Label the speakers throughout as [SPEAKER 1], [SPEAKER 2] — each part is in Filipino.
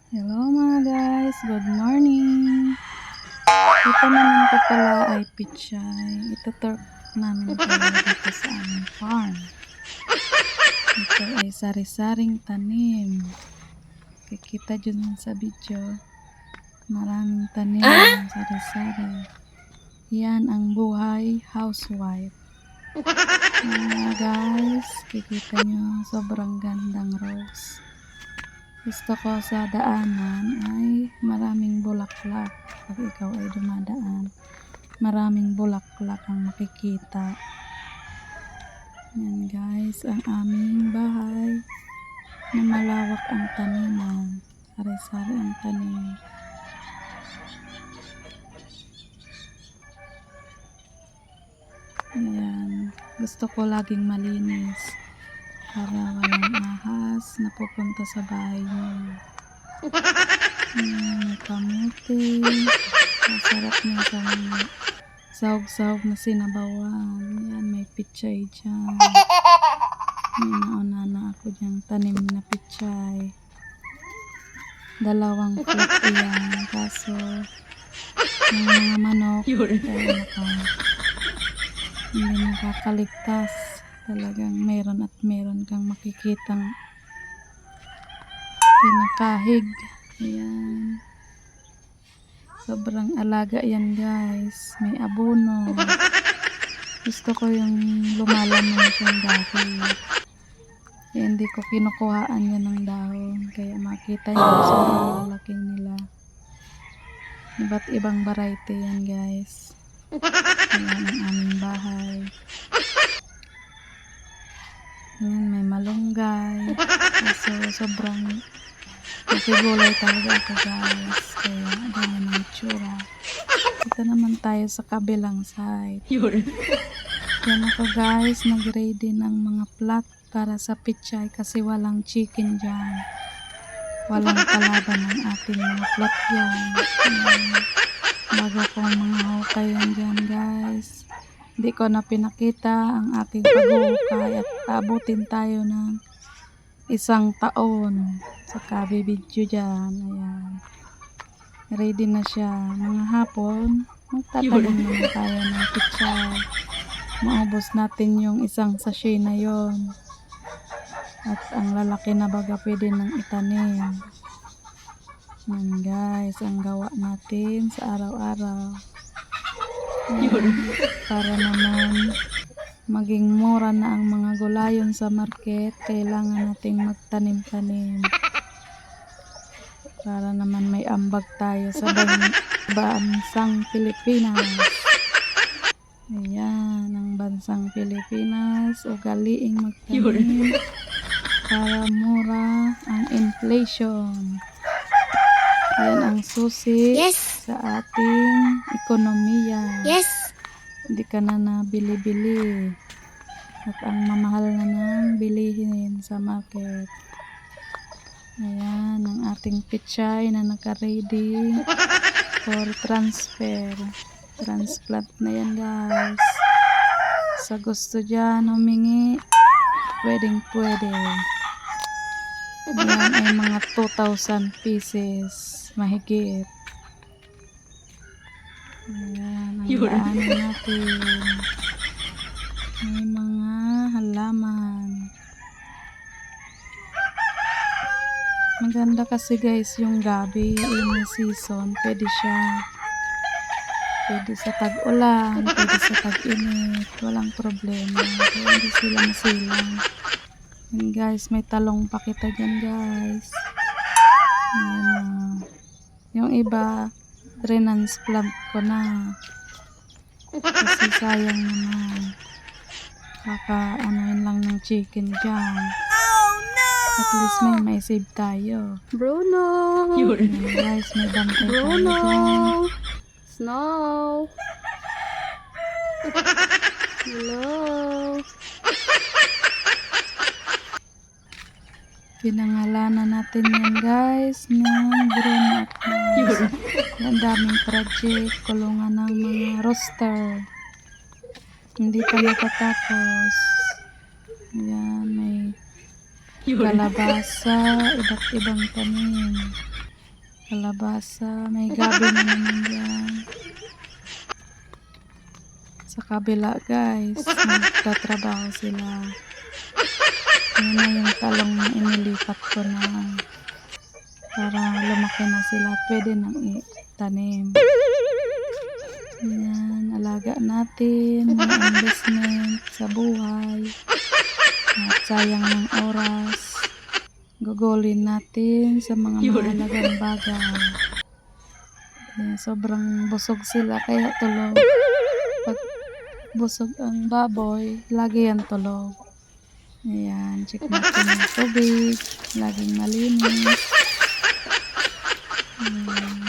[SPEAKER 1] Hello mga guys, good morning. Ito naman po pala ay pichay. Ito namin kayo dito sa aming farm. Ito ay sari-saring tanim. Kikita dyan sa video. Maraming tanim ng sari-sari. Yan ang buhay housewife. Guys, kikita nyo sobrang gandang rose. Gusto ko sa daanan ay maraming bulaklak. Pag ikaw ay dumadaan, maraming bulaklak ang makikita. Yan guys, ang aming bahay na malawak ang taniman. Sari-sari ang tanim. Ayan, gusto ko laging malinis para walang ahas na pupunta sa bahay niyo. May kamote. Masarap niya sa mga sahog-sahog na sinabawan. Yan, may pichay dyan. May nauna na ako dyan tanim na pichay. 2 plot yan. Kaso, yung mga manok, hindi nakakaligtas. Talagang meron at meron kang makikitang pinakahig. Ayan. Sobrang alaga yan guys. May abono. Gusto ko yung lumalaman siyang dahil. Kaya hindi ko kinukuhaan yan ng dahon. Kaya makita nyo sobrang lalaking nila. Iba't ibang variety yan guys. Ayan ang aming bahay. Ayan, may malunggay. So, sobrang nakigulay talaga ako guys. Kaya ganyan ang itsura. Dito naman tayo sa kabilang side. Yan ako guys, nag-ready ng mga plat para sa pichay kasi walang chicken dyan. Walang kalaban ng ating mga plat yan. Bago kong mga hukay yan dyan guys. Hindi ko na pinakita ang aking pag-uhukay at abutin tayo ng 1 taon. Saka bibidyo dyan. Ayan. Ready na siya. Mga hapon, magtatanim naman tayo ng pichay. Maubos natin yung 1 sachet na yon. At ang lalaki na baga pwede nang itanim. Yan guys, ang gawa natin sa araw-araw. Para naman maging mura na ang mga gulayon sa market, kailangan nating magtanim-tanim para naman may ambag tayo sa bansang Pilipinas. Ayan, ang bansang Pilipinas, ugaliing magtanim para mura ang inflation. Ayan ang susi sa ating ekonomiya. Hindi ka na nabili-bili at ang mamahal na nang bilihin sa market. Ayan ang ating pichay na naka-ready for transfer. Transplant na yan guys. Sa gusto dyan humingi, pwedeng-pwede. Ayan ay mga 2,000 pieces mahigit. Ayan ang daanan natin. May mga halaman. Maganda kasi guys yung gabi in season. Pwede siya. Pwede sa tag-ulan, pwede sa tag-init. Walang problema. Kaya hindi sila masilang. And guys, may talong pa kita dyan guys. Ayan. Yung iba, transplant ko na. Kasi sayang naman. Kaka-anuin lang ng chicken dyan. At least may save tayo.
[SPEAKER 2] Bruno!
[SPEAKER 1] Guys, may bantay tayo
[SPEAKER 2] Bruno!
[SPEAKER 1] dyan.
[SPEAKER 2] Snow! Hello!
[SPEAKER 1] Pinangalanan natin yan guys ng Bruno at Mars. Ang daming project, kulungan ng mga rooster. Hindi pa natatapos. Yan, may kalabasa, iba't ibang tanim. kalabasa, may gabi na naman dyan. Sa kabila guys, nagtatrabaho sila. Yun na yung talong na inilipat ko na para lumaki na sila. Pwede nang itanim. Yan, alaga natin, mga investment sa buhay. At sayang ng oras. Gugulin natin sa mga mahalagang bagay. Yan, sobrang busog sila kaya tulog. Pag busog ang baboy, lagi yan tulog. Ayan, check natin yung tubig. Laging malinis. Ayan,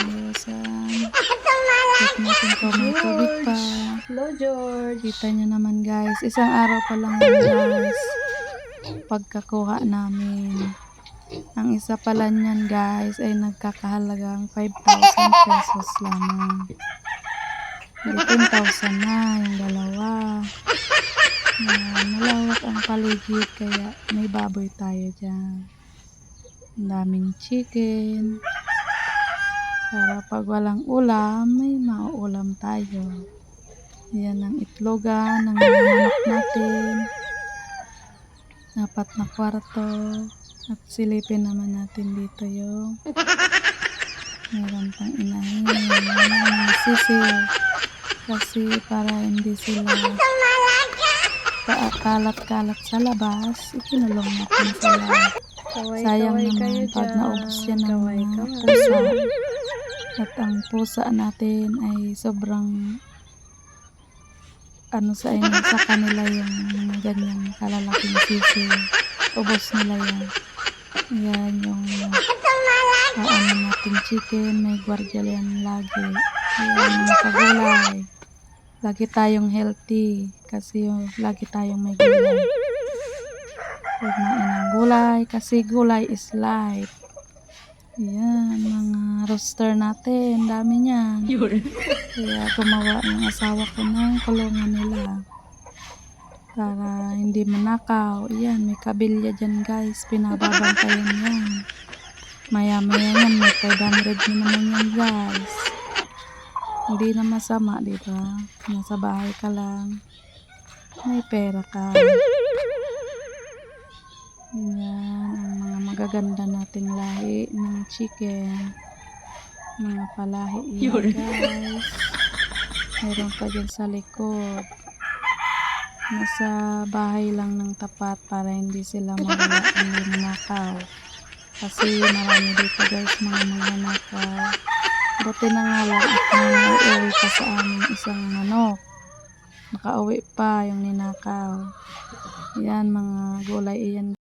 [SPEAKER 1] check natin kung may tubig pa.
[SPEAKER 2] Hello, George.
[SPEAKER 1] Kita nyo naman guys, isang araw pa lang yan guys. Pagkakuha namin. Ang isa pala niyan guys ay nagkakahalagang 5,000 pesos lamang. 10,000 na yung dalawa. Malawak ang paligid kaya may baboy tayo dyan. Ang daming chicken. Para pag walang ulam, may mauulam tayo. Yan ang itlogan ng manok natin. 4 na kwarto. At silipin naman natin dito yung meron pang inahin. Yung sisiw. Kasi para hindi sila kalat-kalat sa labas, ikinulong natin sila. Sayang naman pag naubos yan ng mga pusa. At ang pusa natin ay sobrang sa kanila yung mga ganyang kalalaking sisiw. Ubos nila yan. Ayan yung natin chicken, may gwardiya yan lagi. Ayan mga kagulay. Lagi tayong healthy kasi lagi tayong may gulay. Kumain ng gulay kasi gulay is life. Ayan, mga rooster natin, dami niyan. Kaya gumawa ng asawa ko ng kulungan nila. Para hindi manakaw. Ayan, may kabilya dyan guys. Pinababantayan yan. Maya-maya yan. May 500 na naman yan guys. Hindi na masama, diba? Nasa bahay ka lang. May pera ka. Ayan, ang mga magaganda nating lahi ng chicken. Mga palahi yan guys. Meron pa dyan sa likod. Nasa bahay lang ng tapat para hindi sila mawala, hindi manakaw. Kasi marami dito guys mga magnanakaw. Buti na nga lang at nauwi pa sa amin isang manok. Nakauwi pa yung ninakaw. Yan mga gulay iyan.